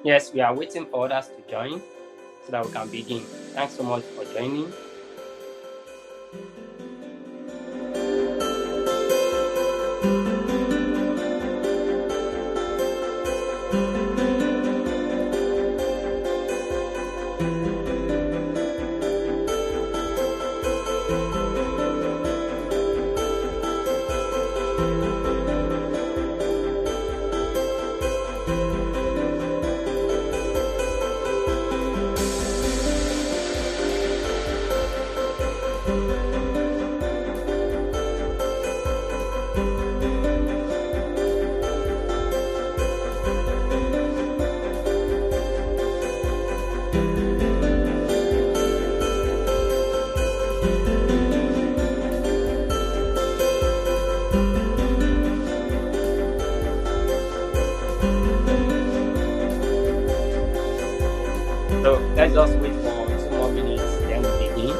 Yes, we are waiting for others to join so that we can begin. Thanks so much for joining. So let's just wait for 2 more minutes, then we begin.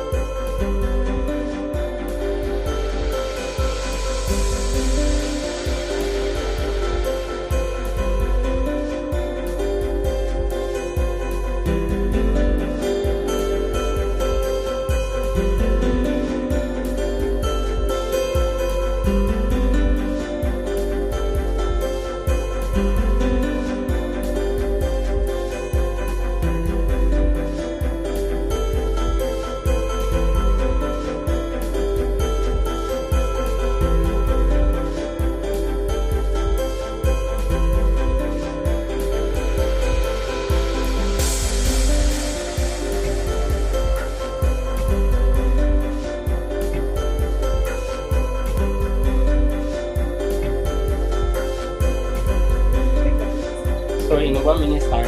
So in 1 minute's time,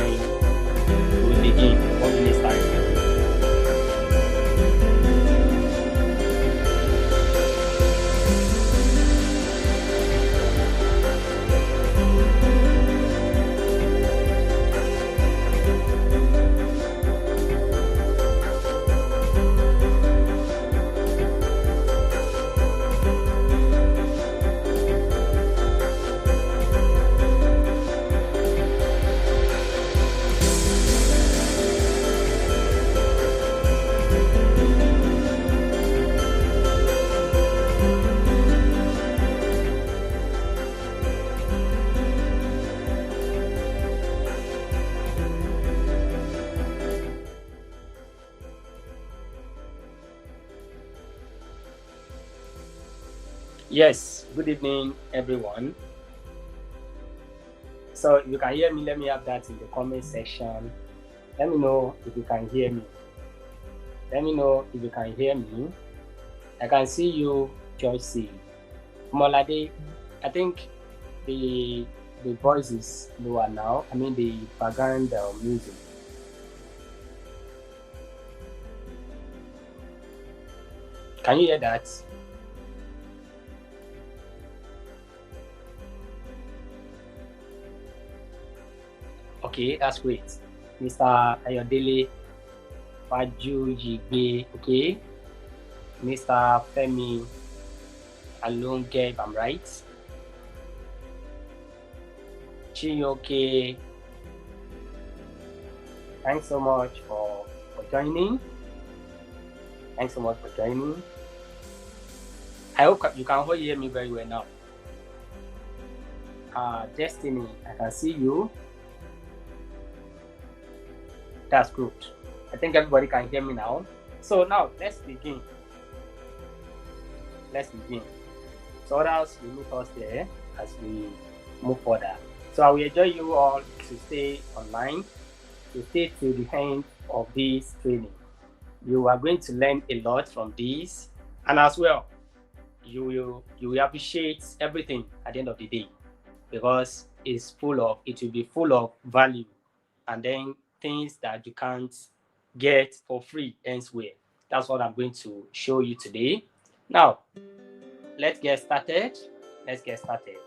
we'll begin. 1 minute's time. Yes, good evening, everyone. So if you can hear me, let me have that in the comment section. Let me know if you can hear me. Let me know if you can hear me. I can see you, Joyce. Molade, I think the voice is lower now. I mean the background music. Can you hear that? Okay, that's great. Mr. Ayodele Fajujigbe, okay. Mr. Femi Alonge, if I'm right. Chiyoke, thanks so much for joining. Thanks so much for joining. I hope you can all hear me very well now. Destiny, I can see you. That's good. I think everybody can hear me now. So now let's begin. So others will meet us there as we move further. So I will enjoy you all to stay online, to stay till the end of this training. You are going to learn a lot from this. And as well, you will appreciate everything at the end of the day, because it will be full of value, and then things that you can't get for free elsewhere. That's what I'm going to show you today. Now, let's get started. Let's get started.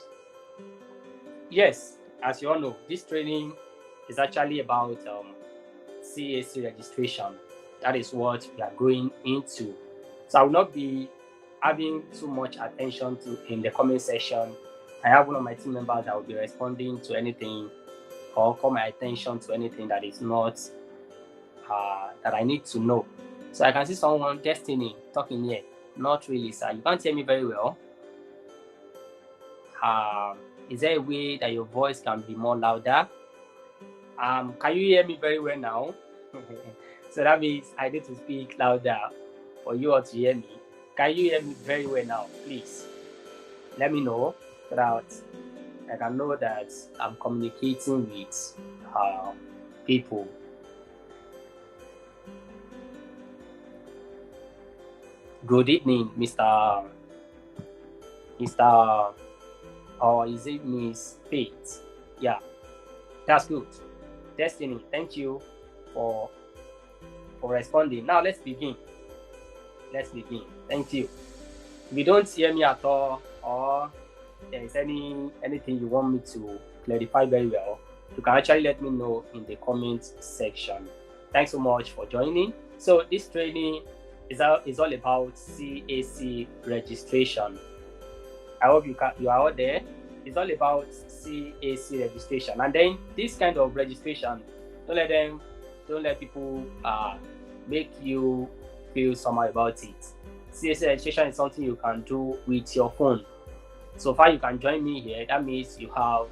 Yes, as you all know, this training is actually about CAC registration. That is what we are going into. So I will not be having too much attention to in the comment section. I have one of my team members that will be responding to anything or call my attention to anything that is not that I need to know. So I can see someone, Destiny, talking here. Not really, sir. You can't hear me very well. Is there a way that your voice can be more louder? Can you hear me very well now? So that means I need to speak louder for you all to hear me. Can you hear me very well now? Please let me know so that I can know that I'm communicating with people. Good evening, Mr. Or is it Miss Faith? Yeah, that's good. Destiny, thank you for responding. Now let's begin. Thank you. If you don't hear me at all, or there is anything you want me to clarify very well, you can actually let me know in the comment section. Thanks so much for joining. So this training is all about CAC registration. I hope you are all there. It's all about CAC registration, and then this kind of registration, don't let people make you feel somehow about it. CAC registration is something you can do with your phone. So far, you can join me here. That means you have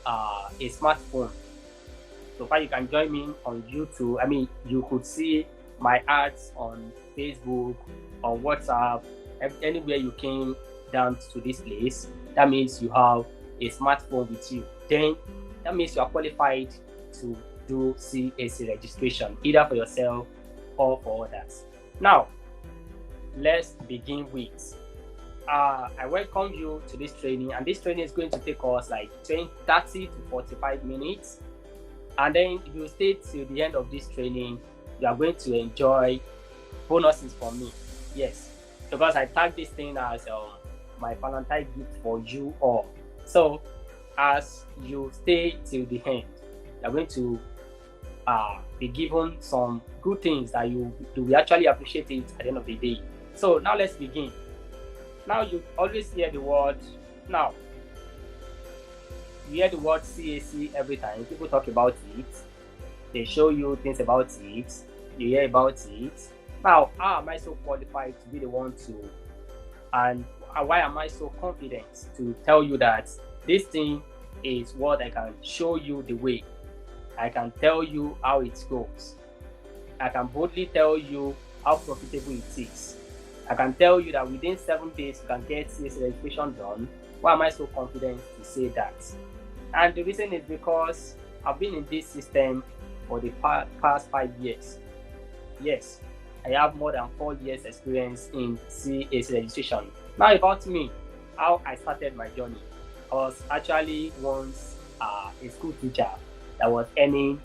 a smartphone. So far, you can join me on YouTube. I mean, you could see my ads on Facebook, on WhatsApp, anywhere you came down to this place. That means you have a smartphone with you. Then that means you are qualified to do CAC registration, either for yourself or for others. Now, let's begin with I welcome you to this training, and this training is going to take us like 30 to 45 minutes. And then if you stay till the end of this training, you are going to enjoy bonuses from me. Yes, because I tag this thing as my Valentine gift for you all. So as you stay till the end, you're going to be given some good things that you will actually appreciate it at the end of the day. So now let's begin. Now you always hear the word. Now you hear the word CAC every time people talk about it. They show you things about it. You hear about it. Now, how am I so qualified to be the one to, and why am I so confident to tell you that this thing is what I can show you the way? I can tell you how it goes. I can boldly tell you how profitable it is. I can tell you that within 7 days you can get CAC registration done. Why am I so confident to say that? And the reason is because I've been in this system for the past 5 years. Yes, I have more than 4 years experience in CAC registration. Now about me, how I started my journey. I was actually once a school teacher that was earning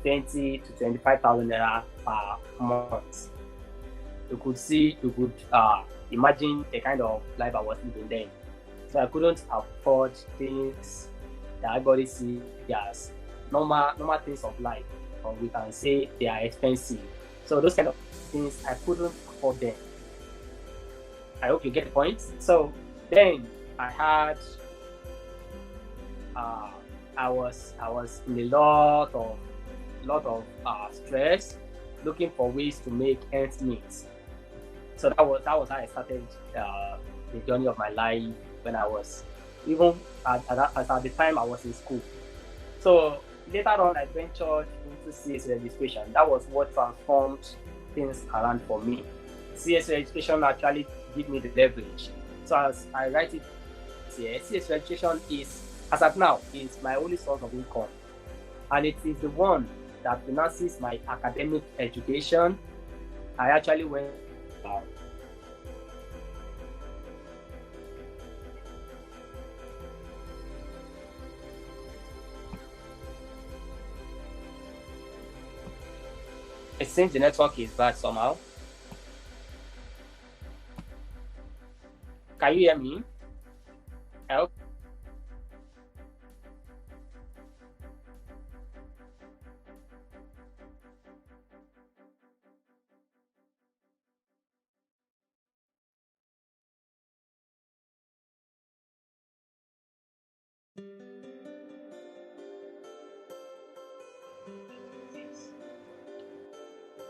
20 to 25,000 naira per month. You could imagine the kind of life I was living then. So I couldn't afford things that everybody see as normal things of life, or we can say they are expensive. So those kind of things I couldn't afford them. I hope you get the point. So then I had I was in a lot of stress, looking for ways to make ends meet. So that was how I started the journey of my life when I was even at the time I was in school. So later on, I ventured into CAC registration. That was what transformed things around for me. CAC registration actually gave me the leverage. So as I write it here, CAC registration is, as of now, is my only source of income, and it is the one that finances my academic education. I actually went It seems the network is bad somehow. Can you hear me? I hope.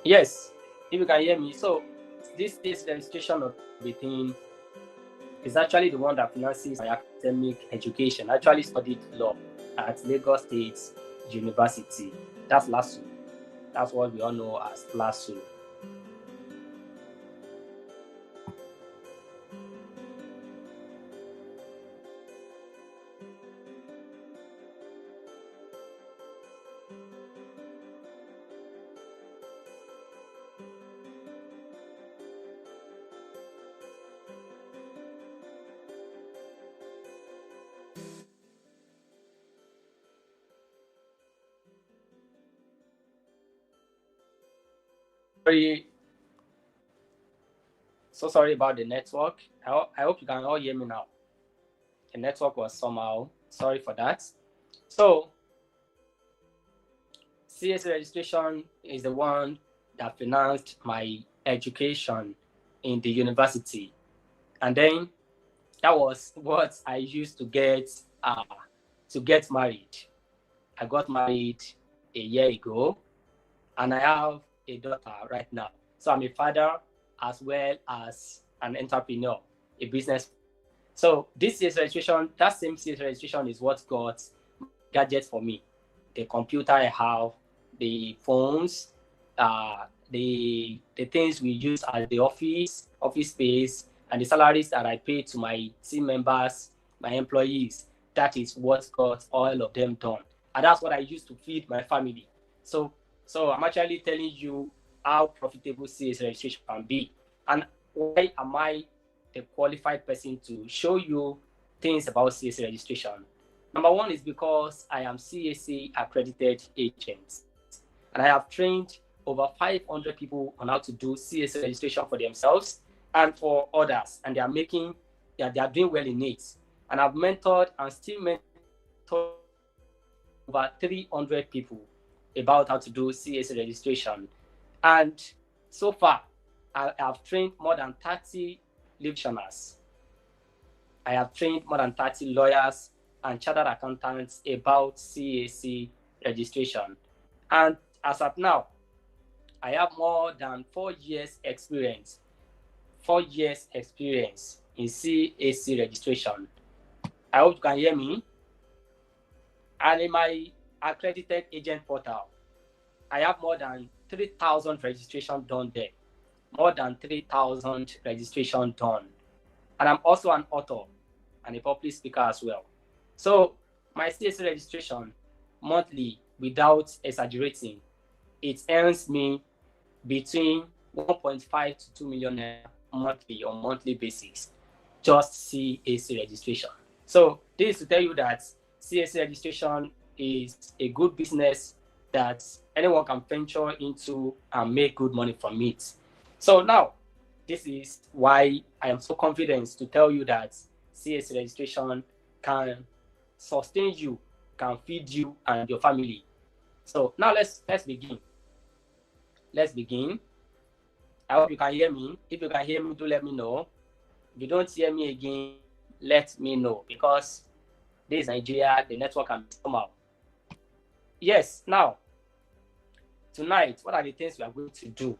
Yes, if you can hear me. So this is registration of the thing is actually the one that finances my academic education. I actually studied law at Lagos State University. That's LASU. That's what we all know as LASU. So sorry about the network. I hope you can all hear me now. The network was somehow. Sorry for that. So CS registration is the one that financed my education in the university. And then that was what I used to get married. I got married a year ago, and I have a daughter right now. So I'm a father as well as an entrepreneur, a business. So this CS registration, that same CS registration is what got gadgets for me. The computer I have, the phones, the things we use at the office space, and the salaries that I pay to my team members, my employees. That is what got all of them done, and that's what I use to feed my family. So, I'm actually telling you how profitable CS registration can be, and why am I the qualified person to show you things about CS registration. Number one is because I am CAC accredited agent, and I have trained over 500 people on how to do CAC registration for themselves and for others, and they are doing well in it. And I've mentored and still mentor over 300 people about how to do CAC registration. And so far, I have trained more than 30 practitioners. I have trained more than 30 lawyers and chartered accountants about CAC registration. And as of now, I have more than 4 years experience. 4 years experience in CAC registration. I hope you can hear me. And in my accredited agent portal, I have more than 3,000 registration done there. More than 3,000 registration done. And I'm also an author and a public speaker as well. So my CAC registration monthly, without exaggerating, it earns me between 1.5 to 2 million monthly on monthly basis, just CAC registration. So this is to tell you that CAC registration is a good business that anyone can venture into and make good money from it. So now, this is why I am so confident to tell you that CAC registration can sustain you, can feed you and your family. So now let's begin. Let's begin. I hope you can hear me. If you can hear me, do let me know. If you don't hear me again, let me know, because this is Nigeria, the network can be somehow. Yes, now, tonight, what are the things we are going to do?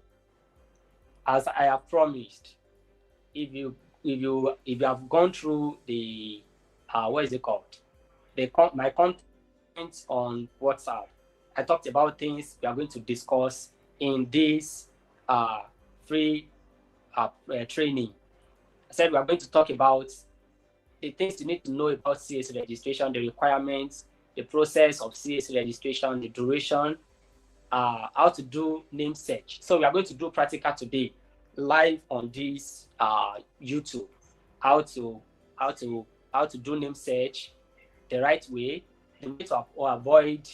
As I have promised, if you have gone through the what is it called? My content on WhatsApp, I talked about things we are going to discuss in this free training. I said we are going to talk about the things you need to know about CAC registration, the requirements, the process of CAC registration, the duration, how to do name search. So we are going to do practical today, live on this YouTube, how to do name search the right way, the way to avoid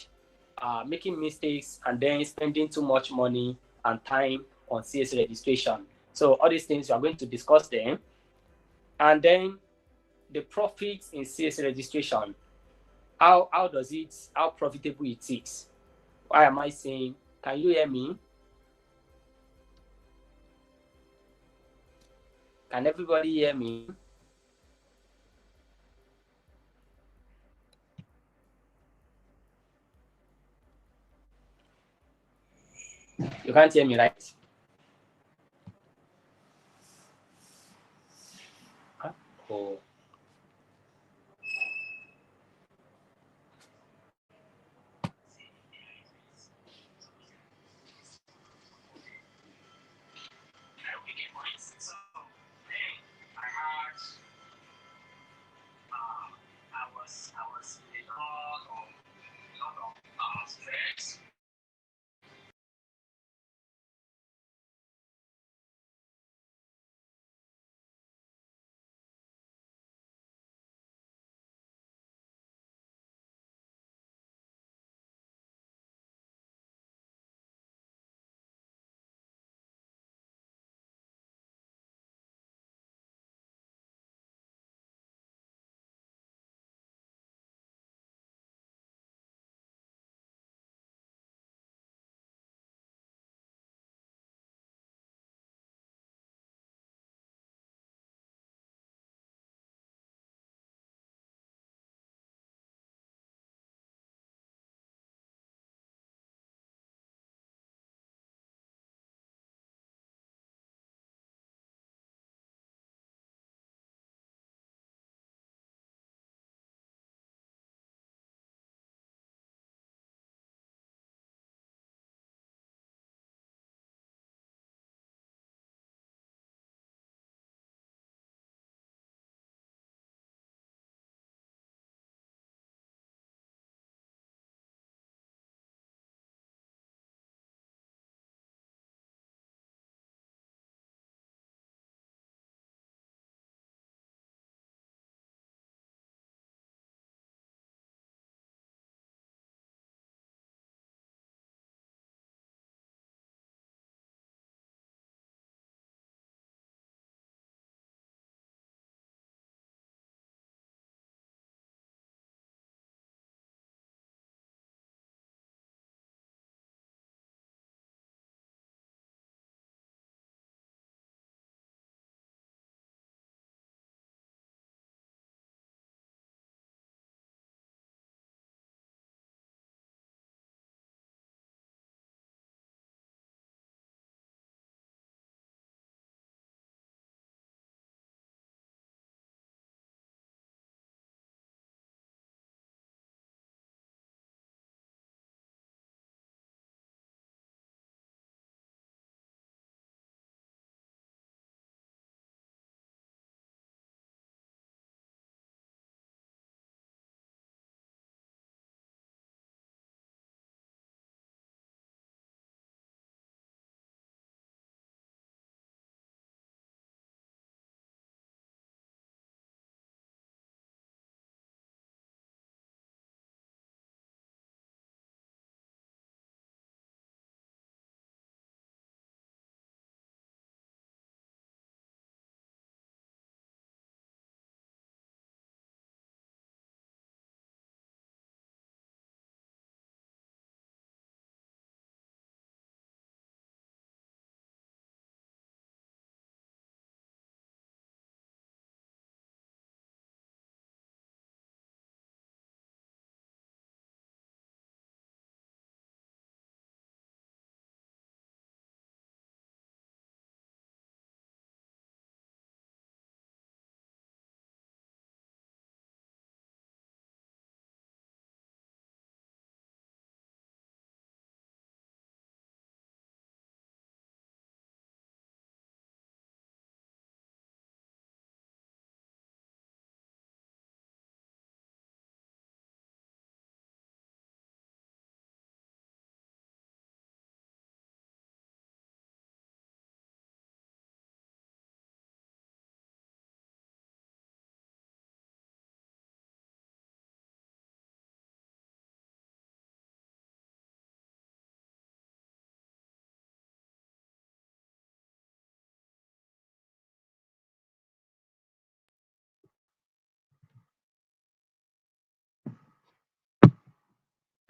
making mistakes and then spending too much money and time on CAC registration. So all these things we are going to discuss them. And then the profits in CAC registration. How profitable it is. Why am I saying? Can you hear me? Can everybody hear me? You can't hear me, right? Oh. I was in a lot of stress.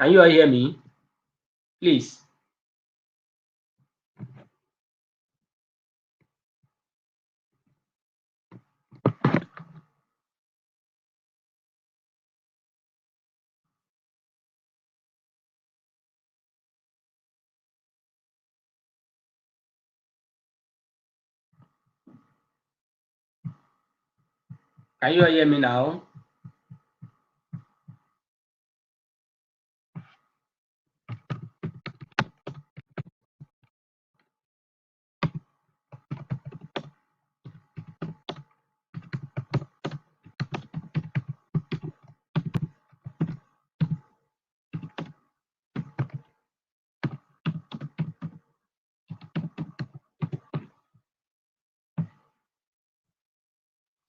Can you all hear me? Please. Can you all hear me now?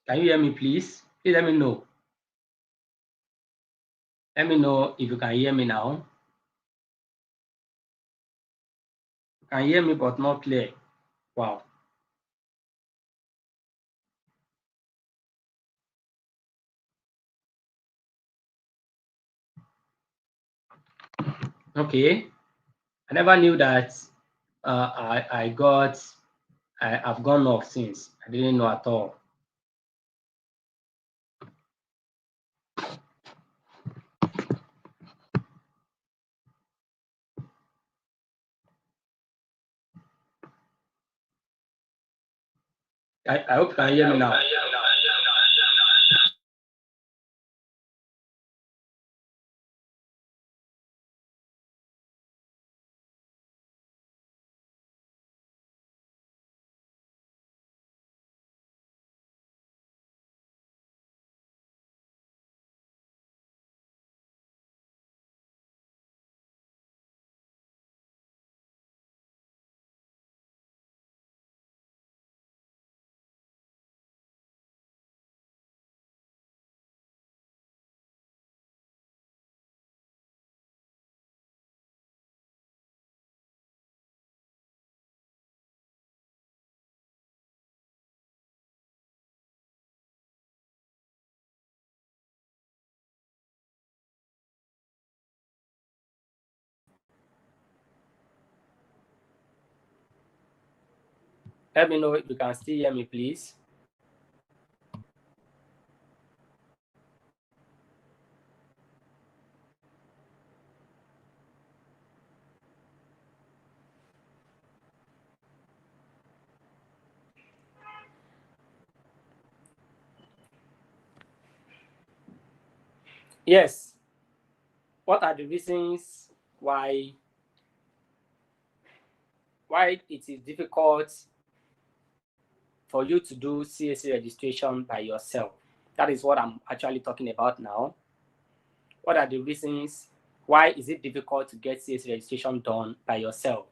Can you hear me, please? Please let me know. Let me know if you can hear me now. You can hear me, but not clear. Wow. Okay. I never knew that I've gone off since. I didn't know at all. I hope you can hear me now. Let me know if you can still hear me, please. Yes. What are the reasons why it is difficult for you to do CAC registration by yourself? That is what I'm actually talking about now. What are the reasons why is it difficult to get CAC registration done by yourself?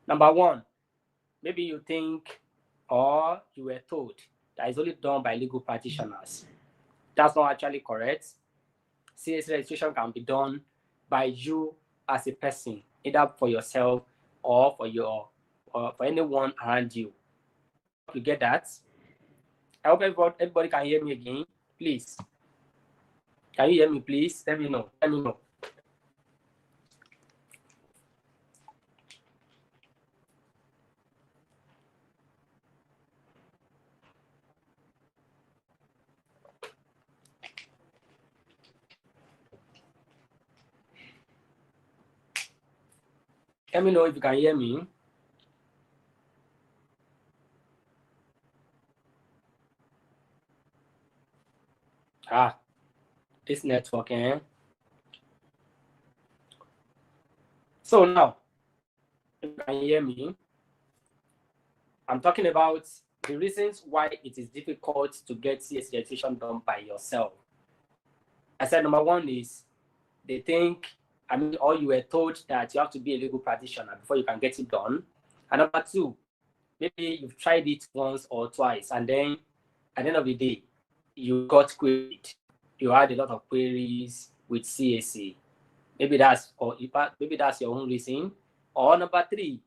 Number one, maybe you think or you were told that it's only done by legal practitioners. That's not actually correct. CAC registration can be done by you as a person, either for yourself or for anyone around you. You get that? I hope everybody can hear me again. Please. Can you hear me, please? Let me know. Let me know. Let me know if you can hear me. This network, eh? So now, if you can hear me, I'm talking about the reasons why it is difficult to get CAC registration done by yourself. I said number one is they think, or you were told that you have to be a legal practitioner before you can get it done. And number two, maybe you've tried it once or twice, and then at the end of the day, you got queried. You had a lot of queries with CAC. Maybe that's your own reason. Or number three,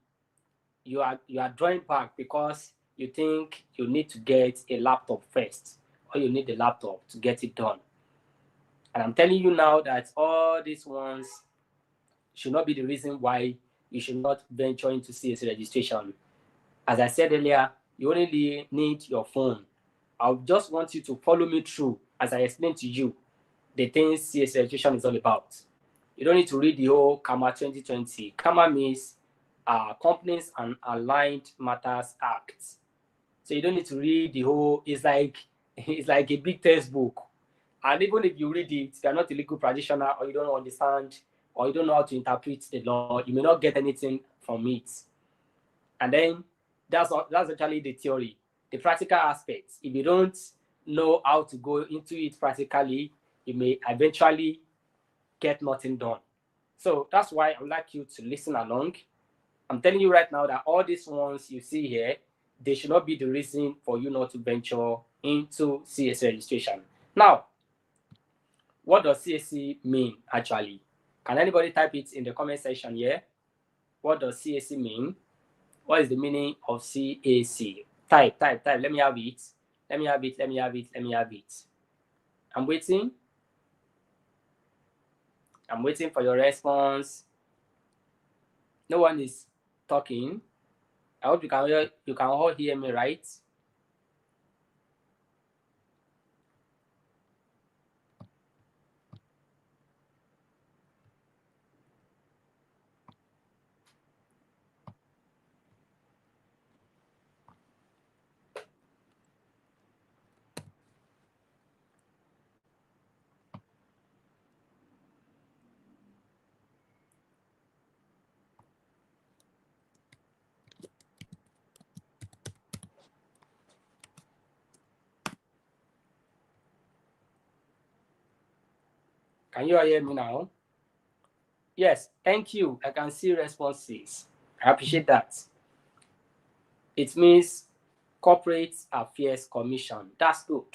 you are drawing back because you think you need to get a laptop first, or you need a laptop to get it done. And I'm telling you now that all these ones should not be the reason why you should not venture into CAC registration. As I said earlier, you only need your phone. I just want you to follow me through as I explain to you the things CAC registration is all about. You don't need to read the whole CAMA 2020. CAMA means Companies and Allied Matters Act. So you don't need to read the whole, it's like a big textbook. And even if you read it, if you're not a legal practitioner or you don't understand or you don't know how to interpret the law, you may not get anything from it. And then that's actually the theory. The practical aspects, if you don't know how to go into it practically, you may eventually get nothing done. So that's why I would like you to listen along. I'm telling you right now that all these ones you see here, they should not be the reason for you not to venture into CAC registration. Now, what does CAC mean actually? Can anybody type it in the comment section here? What does CAC mean? What is the meaning of CAC? Type. Let me have it. Let me have it. I'm waiting. I'm waiting for your response. No one is talking. I hope you can all hear me, right? Can you all hear me now? Yes, thank you. I can see responses. I appreciate that. It means Corporate Affairs Commission. That's good.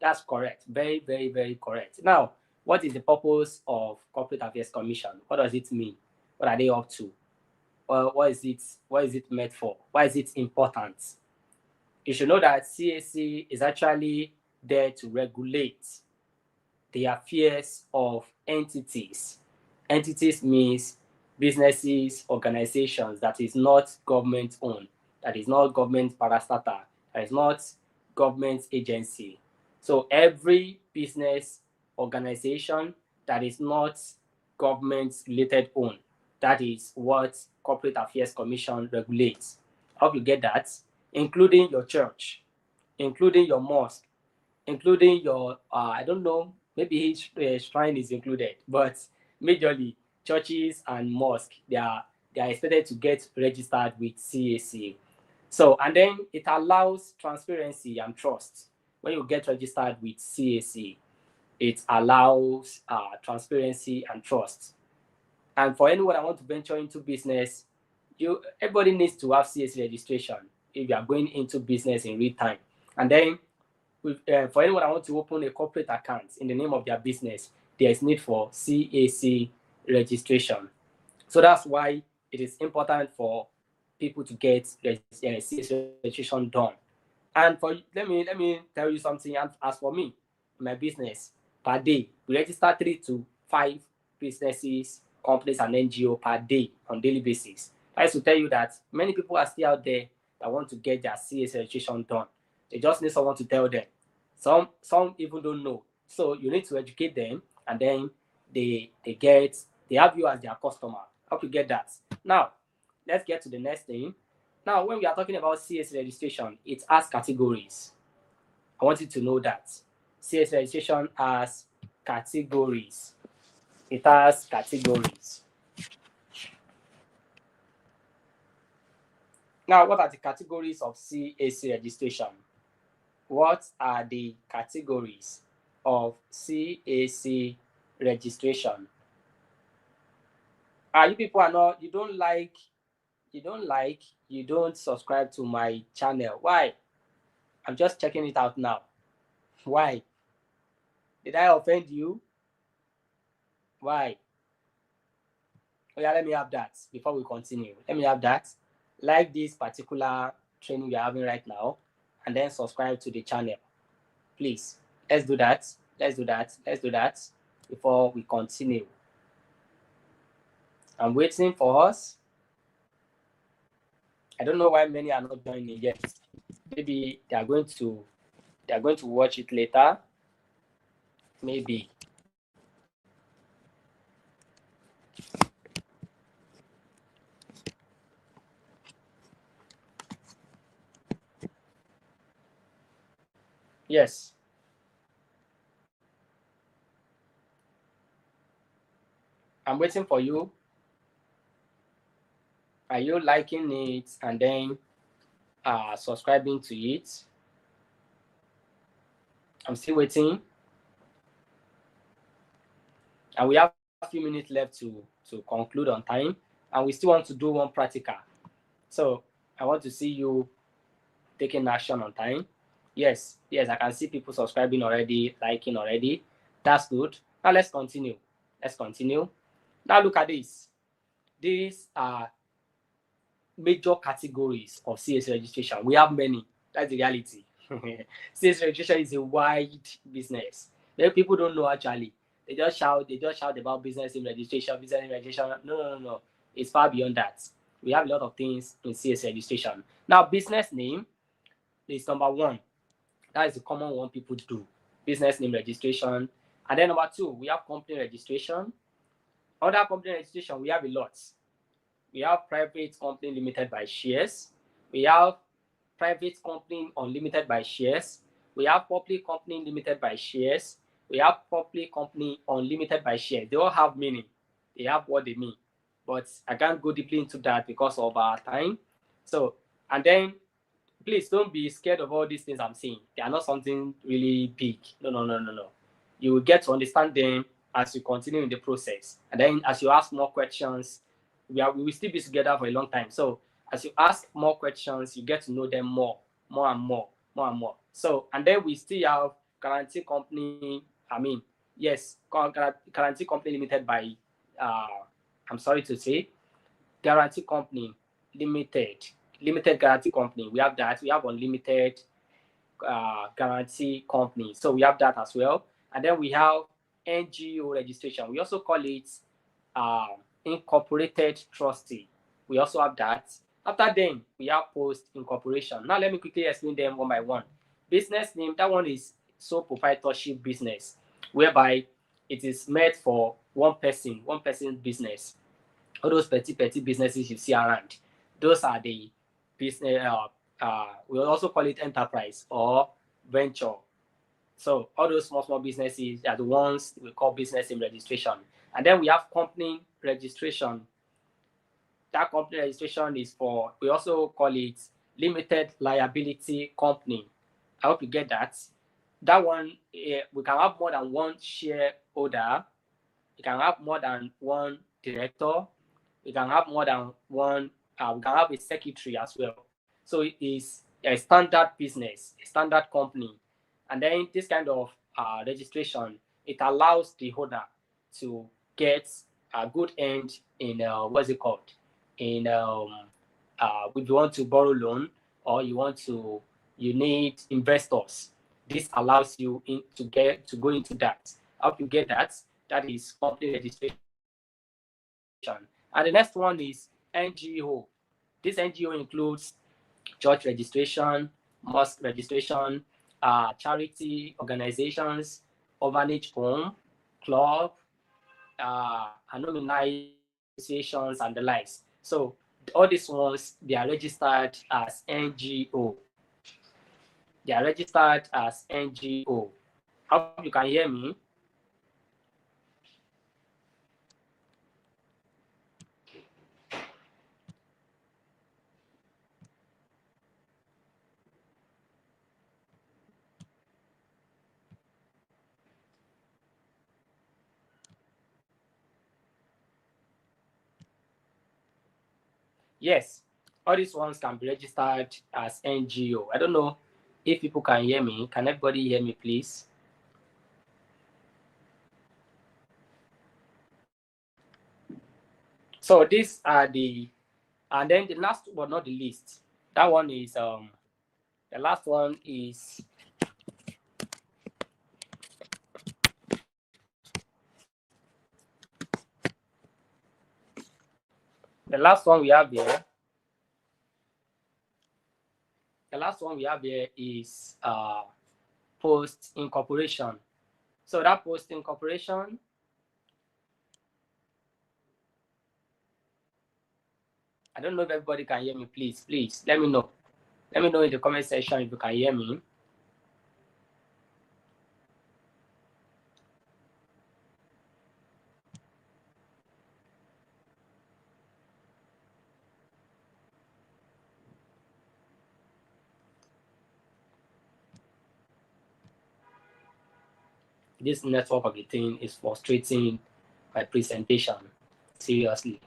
That's correct. Very, very, very correct. Now, what is the purpose of Corporate Affairs Commission? What does it mean? What are they up to? What is it meant for? Why is it important? You should know that CAC is actually there to regulate the affairs of entities. Entities means businesses, organizations that is not government owned, that is not government parastatal, that is not government agency. So every business organization that is not government related owned, that is what Corporate Affairs Commission regulates. I hope you get that, including your church, including your mosque, including your, I don't know, maybe each shrine is included, but majorly churches and mosques, they are expected to get registered with CAC. So, and then it allows transparency and trust. When you get registered with CAC, it allows transparency and trust. And for anyone that want to venture into business, everybody needs to have CAC registration if you are going into business in real time. And then for anyone that want to open a corporate account in the name of their business, there is need for CAC registration. So that's why it is important for people to get CAC registration done. And for let me tell you something. As for me, my business per day, we register 3 to 5 businesses, companies, and NGO per day on daily basis. I used to tell you that many people are still out there that want to get their CAC registration done. They just need someone to tell them. Some even don't know. So you need to educate them, and then they have you as their customer. How to get that? Now, let's get to the next thing. Now, when we are talking about CAC registration, it has categories. I want you to know that CAC registration has categories. It has categories. Now, what are the categories of CAC registration? What are the categories of CAC registration? You people are not, you don't subscribe to my channel. Why? I'm just checking it out now. Why? Did I offend you? Why? Oh yeah, let me have that before we continue. Let me have that. Like this particular training we are having right now, and then subscribe to the channel. Please, let's do that. Let's do that before we continue. I'm waiting for us. I don't know why many are not joining yet. Maybe they are going to watch it later. Maybe. Yes. I'm waiting for you. Are you liking it and then subscribing to it? I'm still waiting. And we have a few minutes left to conclude on time. And we still want to do one practical. So I want to see you taking action on time. Yes, I can see people subscribing already, liking already. That's good. Now let's continue. Now look at this. These are major categories of CS registration. We have many. That's the reality. CS registration is a wide business. Many people don't know actually. They just shout about business name registration, No. It's far beyond that. We have a lot of things in CS registration. Now, business name is number one. That is the common one people do. Business name registration. And then number two, we have company registration. Under company registration, we have a lot. We have private company limited by shares. We have private company unlimited by shares. We have public company limited by shares. We have public company unlimited by shares. They all have meaning. They have what they mean. But I can't go deeply into that because of our time. So, and then please don't be scared of all these things I'm saying. They are not something really big. No. You will get to understand them as you continue in the process. And then as you ask more questions, we will still be together for a long time. So as you ask more questions, you get to know them more and more. So, and then we still have guarantee company. Yes, guarantee company limited by, I'm sorry to say, guarantee company limited guarantee company. We have that. We have unlimited guarantee company. So we have that as well. And then we have NGO registration. We also call it incorporated trustee. We also have that. After then, we have post incorporation. Now let me quickly explain them one by one. Business name, that one is sole proprietorship business, whereby it is meant for one person's business. All those petty businesses you see around, those are the business. We also call it enterprise or venture. So all those small businesses are the ones we call business name registration. And then we have company registration. That company registration is for, we also call it limited liability company. I hope you get that. That one, we can have more than one shareholder. We can have more than one director. We can have more than one, we can have a secretary as well. So it is a standard business, a standard company. And then this kind of registration, it allows the owner to get a good end in, what's it called? In, if you want to borrow loan or you need investors, this allows you to go into that. How you get that? That is company registration. And the next one is NGO. This NGO includes church registration, mosque registration, charity organizations, orphanage home, club, alumni associations, and the likes. So all these ones, they are registered as NGO. They are registered as NGO. I hope you can hear me. Yes, all these ones can be registered as NGO. I don't know if people can hear me. Can everybody hear me, please? So these are and then the last but not the least, that one is, the last one is The last one we have here. The last one we have here is post incorporation. So that post incorporation, I don't know if everybody can hear me. Please let me know. Let me know in the comment section if you can hear me. This network of the thing is frustrating my presentation. Seriously.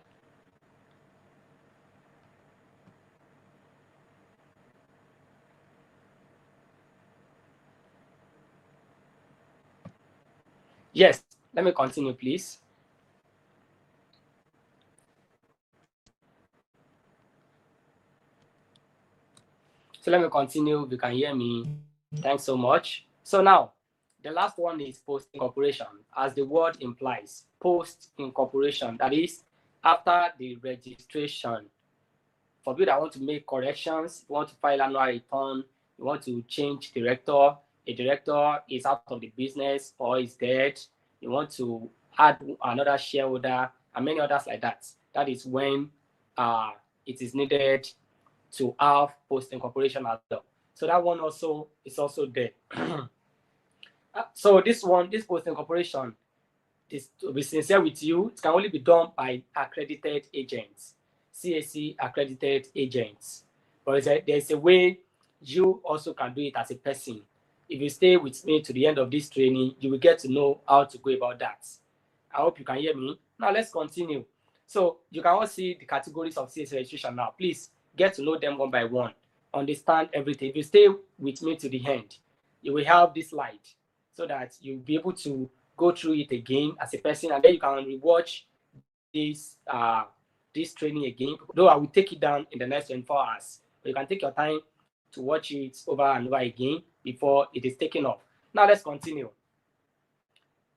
Yes, let me continue, please. So let me continue. If you can hear me, thanks so much. So now, the last one is post incorporation, as the word implies. Post incorporation, that is, after the registration. For people that want to make corrections, you want to file annual return, you want to change director, a director is out of the business or is dead, you want to add another shareholder, and many others like that. That is when it is needed to have post incorporation as well. So that one also is also there. So this post incorporation, to be sincere with you, it can only be done by accredited agents, CAC accredited agents. But there's a way you also can do it as a person. If you stay with me to the end of this training, you will get to know how to go about that. I hope you can hear me. Now let's continue. So you can all see the categories of CAC registration now. Please get to know them one by one. Understand everything. If you stay with me to the end, you will have this slide so that you'll be able to go through it again as a person, and then you can rewatch this training again. Though I will take it down in the next 24 hours, but you can take your time to watch it over and over again before it is taken off. Now let's continue.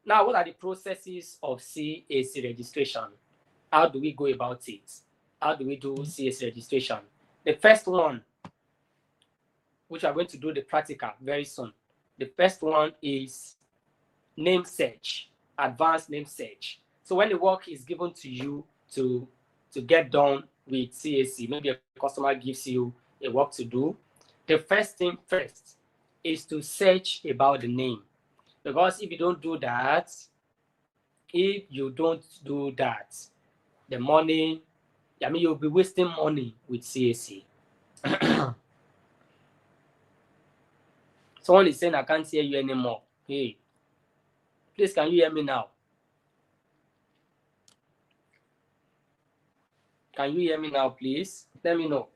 Now, what are the processes of CAC registration? How do we go about it? How do we do CAC registration? The first one, which we are going to do the practical very soon. The first one is name search, advanced name search. So when the work is given to you to get done with CAC, maybe a customer gives you a work to do, the first thing first is to search about the name. Because if you don't do that, the money, you'll be wasting money with CAC. Someone is saying, I can't hear you anymore. Hey, please, can you hear me now? Can you hear me now, please? Let me know.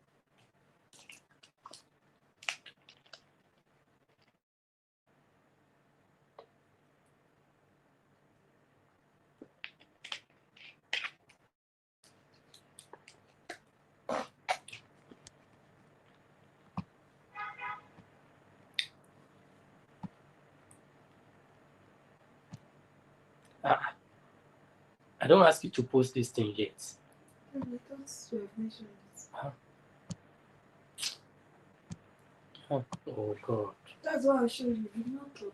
I don't ask you to post this thing yet. Oh God. That's what I showed you. You not talk.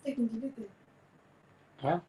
Taking delete it. Huh?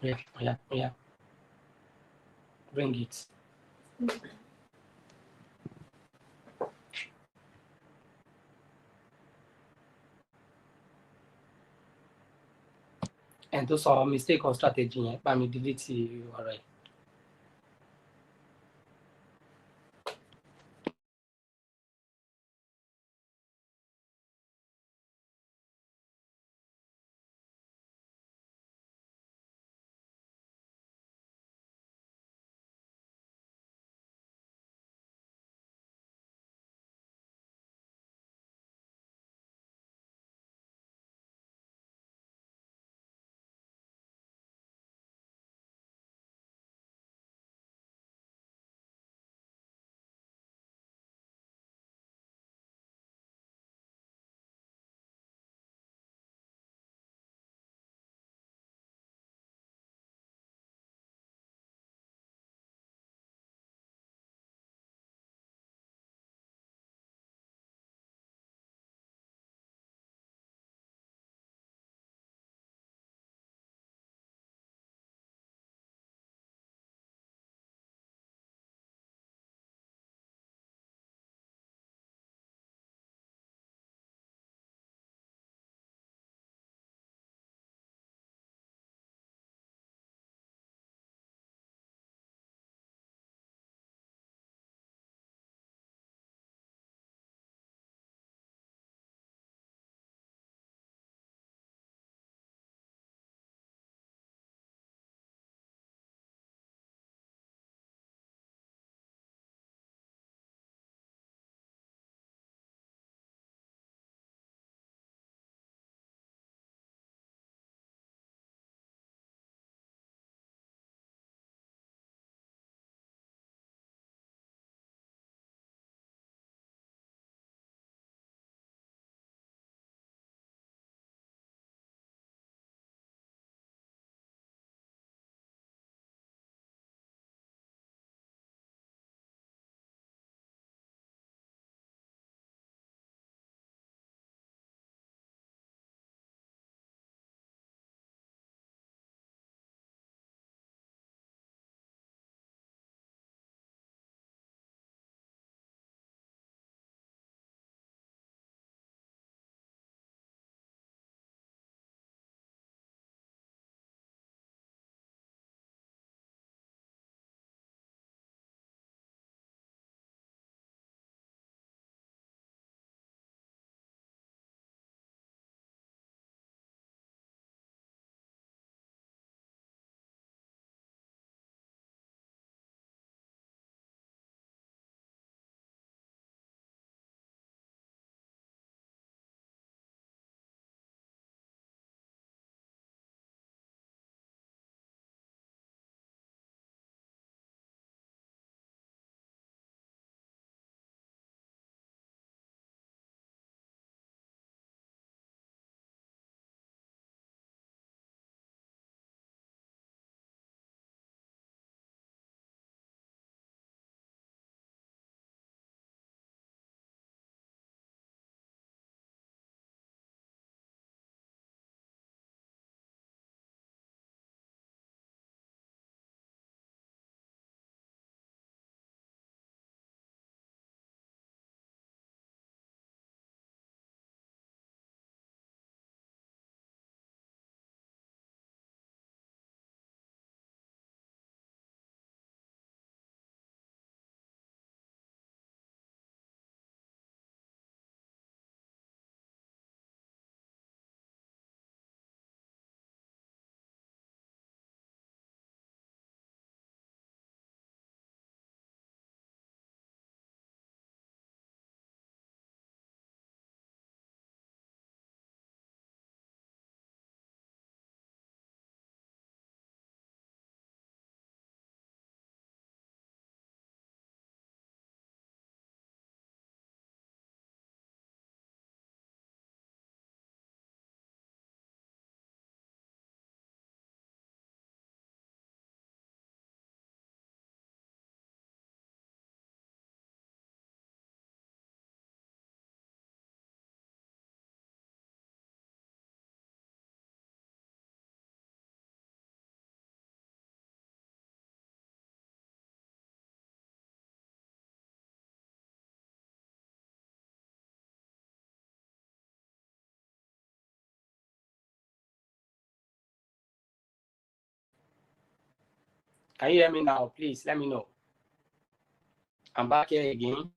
Yeah, yeah, yeah. Bring it. And tó sọ mistake or strategy yẹn bá mi delete ọ̀rọ̀ ẹ̀. Can you hear me now? Please let me know. I'm back here again.